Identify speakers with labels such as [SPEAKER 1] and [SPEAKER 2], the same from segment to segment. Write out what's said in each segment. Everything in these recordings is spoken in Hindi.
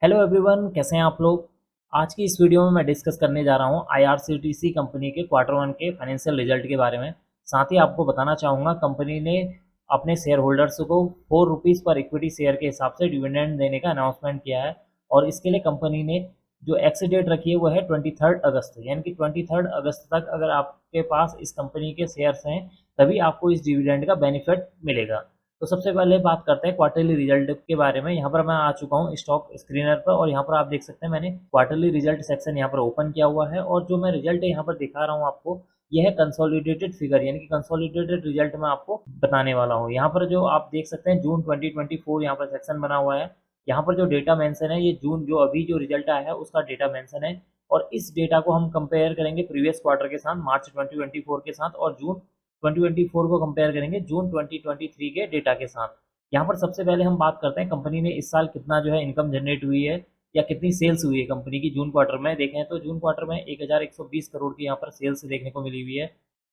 [SPEAKER 1] हेलो एवरीवन, कैसे हैं आप लोग। आज की इस वीडियो में मैं डिस्कस करने जा रहा हूं आईआरसीटीसी कंपनी के क्वार्टर वन के फाइनेंशियल रिजल्ट के बारे में। साथ ही आपको बताना चाहूँगा कंपनी ने अपने शेयर होल्डर्स को ₹4 पर इक्विटी शेयर के हिसाब से डिविडेंड देने का अनाउंसमेंट किया है। और इसके लिए कंपनी ने जो एक्स डेट रखी है वो है 23 अगस्त, यानी कि 23 अगस्त तक अगर आपके पास इस कंपनी के शेयर्स हैं तभी आपको इस डिविडेंड का बेनिफिट मिलेगा। तो सबसे पहले बात करते हैं क्वार्टरली रिजल्ट के बारे में। यहाँ पर मैं आ चुका हूँ स्टॉक स्क्रीनर पर और यहाँ पर आप देख सकते हैं मैंने क्वार्टरली रिजल्ट सेक्शन यहाँ पर ओपन किया हुआ है। और जो मैं रिजल्ट यहाँ पर दिखा रहा हूँ आपको, यह है कंसोलिडेटेड फिगर, यानी कि कंसोलिडेटेड रिजल्ट मैं आपको बताने वाला हूँ। यहाँ पर जो आप देख सकते हैं जून 2024 यहाँ पर सेक्शन बना हुआ है। यहाँ पर जो डेटा मेंशन है ये जून जो अभी जो रिजल्ट आया है उसका डेटा मेंशन है। और इस डेटा को हम कंपेयर करेंगे प्रीवियस क्वार्टर के साथ, मार्च 2024 के साथ, और जून 2024 को कंपेयर करेंगे जून 2023 के डेटा के साथ। यहाँ पर सबसे पहले हम बात करते हैं कंपनी ने इस साल कितना जो है इनकम जनरेट हुई है या कितनी सेल्स हुई है कंपनी की। जून क्वार्टर में देखें तो जून क्वार्टर में 1120 करोड़ की यहाँ पर सेल्स देखने को मिली हुई है।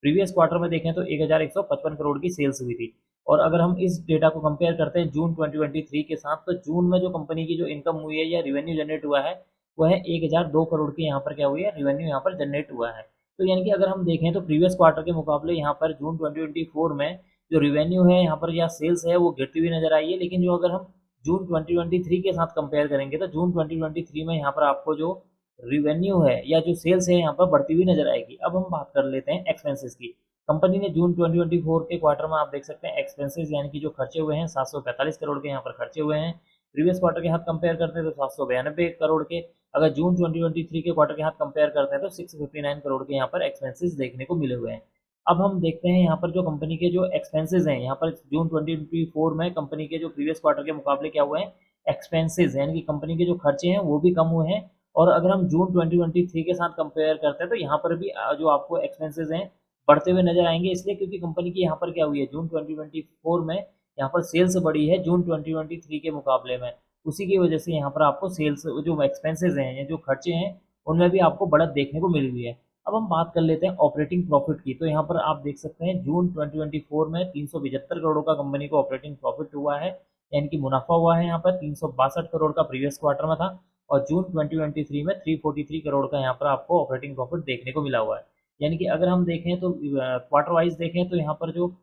[SPEAKER 1] प्रीवियस क्वार्टर में देखें तो 1155 करोड़ की सेल्स हुई थी। और अगर हम इस डेटा को कंपेयर करते हैं जून 2023 के साथ, तो जून में जो कंपनी की जो इनकम हुई है या रिवेन्यू जनरेट हुआ है वो है 1002 करोड़ की यहाँ पर क्या हुई है, रिवेन्यू यहाँ पर जनरेट हुआ है। तो यानी कि अगर हम देखें तो प्रीवियस क्वार्टर के मुकाबले यहाँ पर जून 2024 में जो रिवेन्यू है यहाँ पर या सेल्स है वो गिरती हुई नजर आई है। लेकिन जो अगर हम जून 2023 के साथ कंपेयर करेंगे तो जून 2023 में यहाँ पर आपको जो रिवेन्यू है या जो सेल्स है यहाँ पर बढ़ती हुई नजर आएगी। अब हम बात कर लेते हैं एक्सपेंसेस की। कंपनी ने जून 2024 के क्वार्टर में आप देख सकते हैं एक्सपेंसेस यानी कि जो खर्चे हुए हैं 745 करोड़ के यहाँ पर खर्चे हुए हैं। प्रीवियस क्वार्टर के साथ कंपेयर करते हैं तो 792 करोड़ के, अगर जून 2023 के क्वार्टर के साथ कंपेयर करते हैं तो 659 करोड़ के यहाँ पर एक्सपेंसेस देखने को मिले हुए हैं। अब हम देखते हैं यहाँ पर जो कंपनी के जो एक्सपेंसेस हैं यहाँ पर जून 2024 में कंपनी के जो प्रीवियस क्वार्टर के मुकाबले क्या हुए हैं, एक्सपेंसेस यानी कि कंपनी के जो खर्चे हैं वो भी कम हुए हैं। और अगर हम जून 2023 के साथ कंपेयर करते हैं तो यहाँ पर भी जो आपको एक्सपेंसेस हैं बढ़ते हुए नजर आएंगे, इसलिए क्योंकि कंपनी की यहाँ पर क्या हुई है जून 2024 में यहाँ पर सेल्स बढ़ी है जून 2023 के मुकाबले में। उसी की वजह से यहाँ पर आपको सेल्स जो एक्सपेंसेस हैं या जो खर्चे हैं उनमें भी आपको बढ़त देखने को मिली हुई है। अब हम बात कर लेते हैं ऑपरेटिंग प्रॉफिट की। तो यहाँ पर आप देख सकते हैं जून 2024 में 375 करोड़ का कंपनी को ऑपरेटिंग प्रॉफिट हुआ है, यानी कि मुनाफा हुआ है। यहाँ पर 362 करोड़ का प्रीवियस क्वार्टर में था और जून 2023 में 343 करोड़ का यहाँ पर आपको ऑपरेटिंग प्रॉफिट देखने को मिला हुआ है। यानी कि अगर हम देखें तो क्वार्टर वाइज देखें तो यहाँ पर जो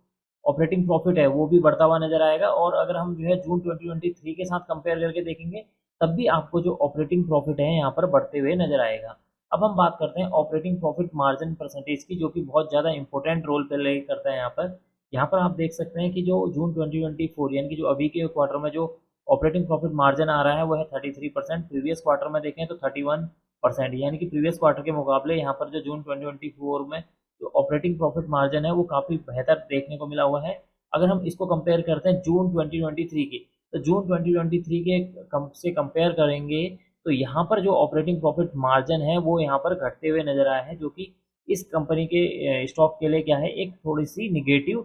[SPEAKER 1] ऑपरेटिंग प्रॉफिट है वो भी बढ़ता हुआ नजर आएगा। और अगर हम जो है जून 2023 के साथ कंपेयर करके देखेंगे तब भी आपको जो ऑपरेटिंग प्रॉफिट है यहाँ पर बढ़ते हुए नजर आएगा। अब हम बात करते हैं ऑपरेटिंग प्रॉफिट मार्जिन परसेंटेज की, जो कि बहुत ज़्यादा इंपॉर्टेंट रोल प्ले करता है यहाँ पर। यहाँ पर आप देख सकते हैं कि जो जून 2024 यानी कि जो अभी के क्वार्टर में जो ऑपरेटिंग प्रॉफिट मार्जिन आ रहा है वो है 33%। प्रीवियस क्वार्टर में देखें तो 31%, यानी कि प्रीवियस क्वार्टर के मुकाबले यहाँ पर जो जून 2024 में जो ऑपरेटिंग प्रॉफिट मार्जिन है वो काफ़ी बेहतर देखने को मिला हुआ है। अगर हम इसको कंपेयर करते हैं जून 2023 की, तो जून 2023 के से कंपेयर करेंगे तो यहाँ पर जो ऑपरेटिंग प्रॉफिट मार्जिन है वो यहाँ पर घटते हुए नजर आया है, जो कि इस कंपनी के स्टॉक के लिए क्या है, एक थोड़ी सी निगेटिव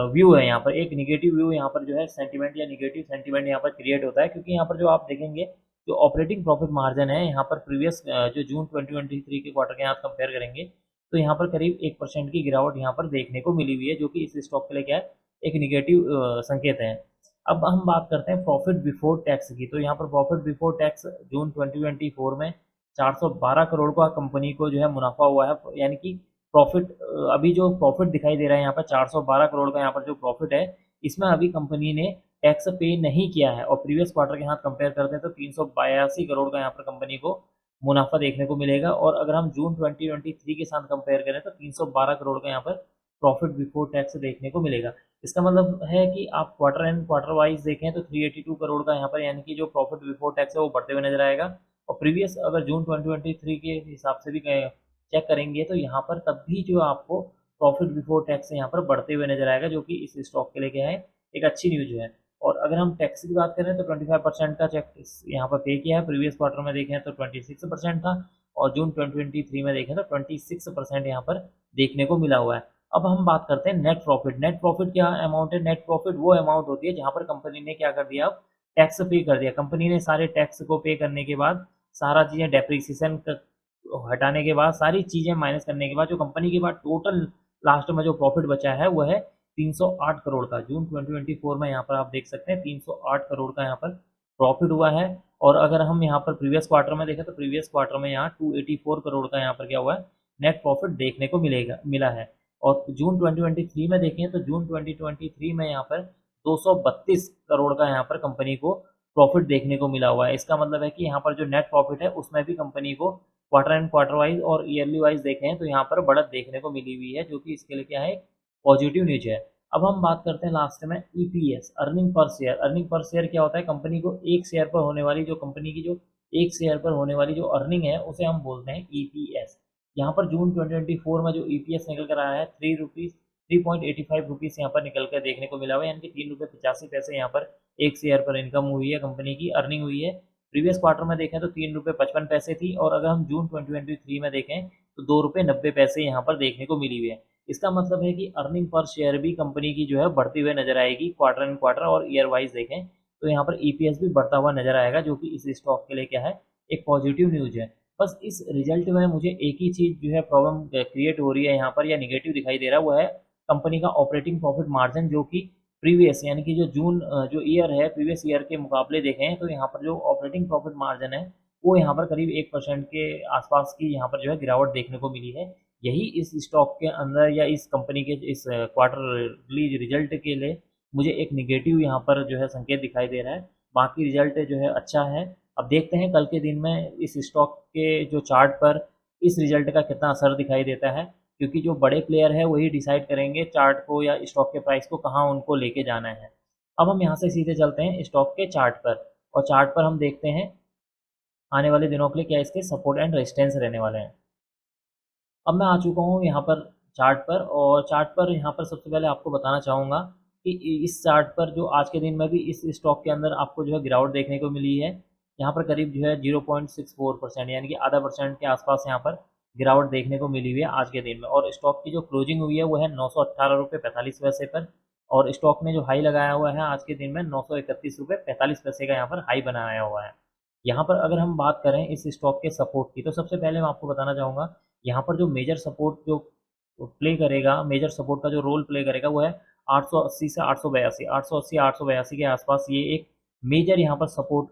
[SPEAKER 1] व्यू है। यहाँ पर एक निगेटिव व्यू यहाँ पर जो है सेंटीमेंट या निगेटिव सेंटीमेंट यहाँ पर क्रिएट होता है, क्योंकि यहाँ पर जो आप देखेंगे जो ऑपरेटिंग प्रॉफिट मार्जिन है यहाँ पर प्रीवियस जो जून 2023 के क्वार्टर के साथ कंपेयर करेंगे तो यहाँ पर करीब 1% की गिरावट यहाँ पर देखने को मिली हुई है, जो कि इस स्टॉक के लिए क्या है, एक निगेटिव संकेत है। अब हम बात करते हैं प्रॉफिट बिफोर टैक्स की। तो यहाँ पर प्रॉफिट बिफोर टैक्स जून 2024 में 412 करोड़ का कंपनी को जो है मुनाफा हुआ है, यानी कि प्रॉफिट अभी जो प्रॉफिट दिखाई दे रहा है यहाँ पर 412 करोड़ का यहाँ पर जो प्रॉफिट है इसमें अभी कंपनी ने टैक्स पे नहीं किया है। और प्रीवियस क्वार्टर के साथ कंपेयर करते हैं तो 382 करोड़ का यहाँ पर कंपनी को मुनाफा देखने को मिलेगा। और अगर हम जून 2023 के साथ कंपेयर करें तो 312 करोड़ का यहाँ पर प्रॉफिट बिफोर टैक्स देखने को मिलेगा। इसका मतलब है कि आप क्वार्टर एंड क्वार्टर वाइज देखें तो 382 करोड़ का यहाँ पर यानी कि जो प्रॉफिट बिफोर टैक्स है वो बढ़ते हुए नजर आएगा। और प्रीवियस अगर जून 2023 के हिसाब से भी चेक करेंगे तो यहाँ पर तब भी जो आपको प्रॉफिट बिफोर टैक्स यहाँ पर बढ़ते हुए नजर आएगा, जो कि इस स्टॉक के लिए क्या है, एक अच्छी न्यूज है। और अगर हम टैक्स की बात करें तो 25% का टैक्स यहाँ पर पे किया है। प्रीवियस क्वार्टर में देखें तो 26% था और जून 2023 में देखें तो 26% यहाँ पर देखने को मिला हुआ है। अब हम बात करते हैं नेट प्रॉफिट। नेट प्रॉफिट क्या अमाउंट है? नेट प्रॉफिट वो अमाउंट होती है जहाँ पर कंपनी ने क्या कर दिया, अब टैक्स पे कर दिया। कंपनी ने सारे टैक्स को पे करने के बाद, सारा चीज़ें डेप्रीसिएशन हटाने के बाद, सारी चीज़ें माइनस करने के बाद जो कंपनी के बाद टोटल लास्ट में जो प्रॉफिट बचा है वो है 308 करोड़ का। जून 2024 में यहाँ पर आप देख सकते हैं 308 करोड़ का यहाँ पर प्रॉफिट हुआ है। और अगर हम यहाँ पर प्रीवियस क्वार्टर में देखें तो प्रीवियस क्वार्टर में यहाँ 284 करोड़ का यहाँ पर क्या हुआ है, नेट प्रॉफिट देखने को मिला है। और जून 2023 में देखें तो जून 2023 में यहाँ पर 232 करोड़ का यहाँ पर कंपनी को प्रॉफिट देखने को मिला हुआ है। इसका मतलब है कि यहाँ पर जो नेट प्रॉफिट है उसमें भी कंपनी को क्वार्टर एंड क्वार्टर वाइज और ईयरली वाइज देखें तो यहाँ पर बढ़त देखने को मिली हुई है, जो कि इसके लिए क्या है, पॉजिटिव न्यूज है। अब हम बात करते हैं लास्ट में EPS, earning per share. Earning per share क्या होता है, कंपनी को एक शेयर पर होने वाली जो कंपनी की जो एक शेयर पर होने वाली जो अर्निंग है उसे हम बोलते हैं ईपीएस। यहाँ पर जून 2024 में जो ईपीएस निकल कर आया है 3.85 रुपीज़ यहाँ पर निकल कर देखने को मिला हुआ है, यानी कि 3 रुपये 85 पैसे यहाँ पर एक शेयर पर इनकम हुई है, कंपनी की अर्निंग हुई है। प्रीवियस क्वार्टर में देखें तो 3 रुपये 55 पैसे थी, और अगर हम जून 2023 में देखें तो 2 रुपये 90 पैसे यहाँ पर देखने को मिली हुई है। इसका मतलब है कि अर्निंग पर शेयर भी कंपनी की जो है बढ़ती हुई नजर आएगी क्वार्टर एंड क्वार्टर, और ईयर वाइज देखें तो यहाँ पर ईपीएस भी बढ़ता हुआ नजर आएगा, जो कि इस स्टॉक के लिए क्या है, एक पॉजिटिव न्यूज है। बस इस रिजल्ट में मुझे एक ही चीज जो है प्रॉब्लम क्रिएट हो रही है यहाँ पर, या निगेटिव दिखाई दे रहा है, वो है कंपनी का ऑपरेटिंग प्रॉफिट मार्जिन, जो कि प्रीवियस यानी कि जो जून जो ईयर है प्रीवियस ईयर के मुकाबले देखें तो यहाँ पर जो ऑपरेटिंग प्रॉफिट मार्जिन है वो यहाँ पर करीब 1% के आसपास की यहाँ पर जो है गिरावट देखने को मिली है। यही इस स्टॉक के अंदर या इस कंपनी के इस क्वार्टरली रिजल्ट के लिए मुझे एक निगेटिव यहाँ पर जो है संकेत दिखाई दे रहा है। बाकी रिजल्ट जो है अच्छा है। अब देखते हैं कल के दिन में इस स्टॉक के जो चार्ट पर इस रिजल्ट का कितना असर दिखाई देता है, क्योंकि जो बड़े प्लेयर है वही डिसाइड करेंगे चार्ट को या स्टॉक के प्राइस को कहाँ उनको लेके जाना है। अब हम यहाँ से सीधे चलते हैं स्टॉक के चार्ट पर, और चार्ट पर हम देखते हैं आने वाले दिनों के लिए क्या इसके सपोर्ट एंड रेजिस्टेंस रहने वाले हैं। अब मैं आ चुका हूँ यहाँ पर चार्ट पर, और चार्ट पर यहाँ पर सबसे पहले आपको बताना चाहूँगा कि इस चार्ट पर जो आज के दिन में भी इस स्टॉक के अंदर आपको जो है गिरावट देखने को मिली है। यहाँ पर करीब जो है 0.64% यानी कि आधा परसेंट के आसपास यहाँ पर गिरावट देखने को मिली हुई है आज के दिन में, और स्टॉक की जो क्लोजिंग हुई है वो है 918 रुपये 45 पैसे पर, और स्टॉक ने जो हाई लगाया हुआ है आज के दिन में 931 रुपये 45 पैसे का यहाँ पर हाई बनाया हुआ है। यहाँ पर अगर हम बात करें इस स्टॉक के सपोर्ट की, तो सबसे पहले मैं आपको बताना चाहूँगा यहाँ पर जो मेजर सपोर्ट जो प्ले करेगा, मेजर सपोर्ट का जो रोल प्ले करेगा वो है 880 से 882, 880 882 के आसपास ये एक मेजर यहाँ पर सपोर्ट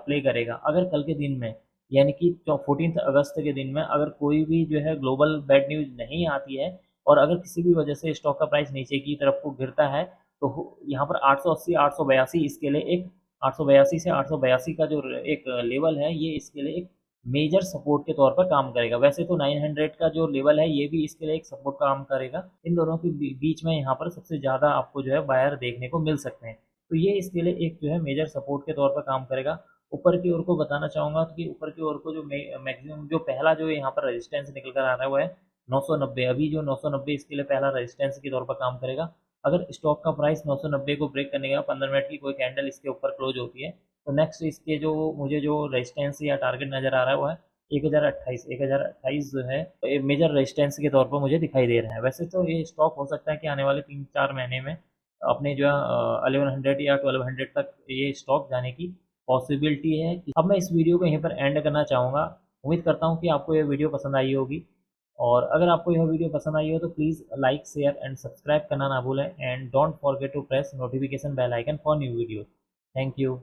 [SPEAKER 1] प्ले करेगा। अगर कल के दिन में यानी कि 14 अगस्त के दिन में अगर कोई भी जो है ग्लोबल बैड न्यूज नहीं आती है, और अगर किसी भी वजह से स्टॉक का प्राइस नीचे की तरफ को गिरता है, तो यहाँ पर 880 882 इसके लिए एक 882 से 882 का जो एक लेवल है ये इसके लिए एक मेजर सपोर्ट के तौर पर काम करेगा। वैसे तो 900 का जो लेवल है ये भी इसके लिए एक सपोर्ट का काम करेगा। इन दोनों के बीच में यहाँ पर सबसे ज़्यादा आपको जो है बायर देखने को मिल सकते हैं, तो ये इसके लिए एक जो है मेजर सपोर्ट के तौर पर काम करेगा। ऊपर की ओर को बताना चाहूँगा कि ऊपर की ओर को जो मैक्सिमम जो पहला जो यहाँ पर रेजिस्टेंस निकल कर आ रहा है वो है 990। अभी जो 990 इसके लिए पहला रेजिस्टेंस के तौर पर काम करेगा। अगर स्टॉक का प्राइस 990 को ब्रेक करने का 15 मिनट की कोई कैंडल इसके ऊपर क्लोज होती है, तो नेक्स्ट इसके जो मुझे जो रेजिस्टेंस या टारगेट नज़र आ रहा है वो है 1028 जो है मेजर रेजिस्टेंस के तौर पर मुझे दिखाई दे रहा है। वैसे तो ये स्टॉक हो सकता है कि आने वाले 3-4 महीने में अपने जो है 1100 या 1200 तक ये स्टॉक जाने की पॉसिबिलिटी है। अब मैं इस वीडियो को यहीं पर एंड करना चाहूँगा। उम्मीद करता हूँ कि आपको ये वीडियो पसंद आई होगी, और अगर आपको यह वीडियो पसंद आई हो तो please like share and subscribe करना ना भूलें, and don't forget to press notification bell icon for new video. Thank you.